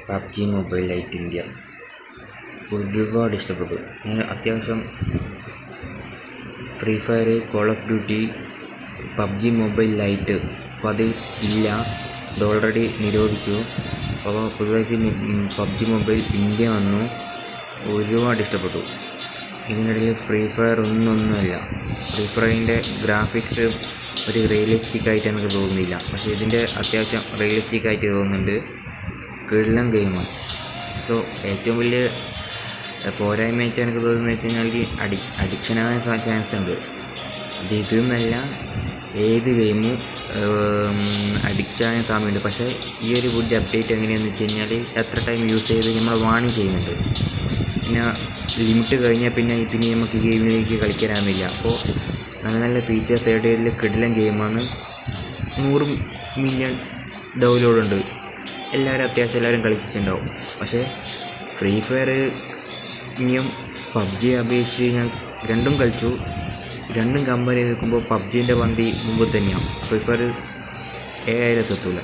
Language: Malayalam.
പബ്ജി മൊബൈൽ ലൈറ്റ് ഇന്ത്യ ഒരുപാട് ഇഷ്ടപ്പെട്ടു. ഞാൻ അത്യാവശ്യം free fire, call of duty, PUBG mobile light അപ്പോൾ അത് ഇല്ല, ഇത് ഓൾറെഡി നിരോധിച്ചു. അപ്പോൾ പുതുതായിട്ട് പബ്ജി മൊബൈൽ ഇന്ത്യ വന്നു, ഒരുപാട് ഇഷ്ടപ്പെട്ടു. ഇതിനിടയിൽ ഫ്രീ ഫയർ ഒന്നുമല്ല. ഫ്രീ ഫയറിൻ്റെ ഗ്രാഫിക്സ് ഒരു റിയലിസ്റ്റിക് ആയിട്ട് എനിക്ക് തോന്നുന്നില്ല, പക്ഷേ ഇതിൻ്റെ അത്യാവശ്യം റിയലിസ്റ്റിക് ആയിട്ട് തോന്നുന്നുണ്ട്. കിടിലൻ ഗെയിമാണ്. സോ ഏറ്റവും വലിയ പോരായ്മയായിട്ട് എനിക്ക് തോന്നുന്നത് വെച്ച് കഴിഞ്ഞാൽ അഡിക്ഷനാകാൻ ചാൻസ് ഉണ്ട്. ഇതെന്നല്ല, ഏത് ഗെയിമും അഡിക്റ്റ് ആകാൻ സാധ്യതയുണ്ട്. പക്ഷേ ഈ ഒരു പുതിയ അപ്ഡേറ്റ് എങ്ങനെയാണെന്ന് വെച്ച് കഴിഞ്ഞാൽ എത്ര ടൈം യൂസ് ചെയ്ത് നമ്മൾ വാണിംഗ് ചെയ്യുന്നുണ്ട്. പിന്നെ ലിമിറ്റ് കഴിഞ്ഞാൽ പിന്നെ നമുക്ക് ഗെയിമിലേക്ക് കളിക്കാനാകുന്നില്ല. അപ്പോൾ നല്ല നല്ല ഫീച്ചേഴ്സ് ആയിട്ട് കിടിലൻ ഗെയിമാണ്. 100 മില്യൺ ഡൗൺലോഡുണ്ട്. അത്യാവശ്യം കളിച്ചിട്ടുണ്ടാവും. പക്ഷേ ഫ്രീ ഫയർ ഇനിയും പബ്ജിയെ അപേക്ഷിച്ച് ഞാൻ രണ്ടും കളിച്ചു. രണ്ടും കമ്പയർ ചെയ്ത് നോക്കുമ്പോൾ പബ്ജീൻ്റെ വണ്ടി മുമ്പ് തന്നെയാണ്. ഫ്രീ ഫയർ 7000 എത്തൂല.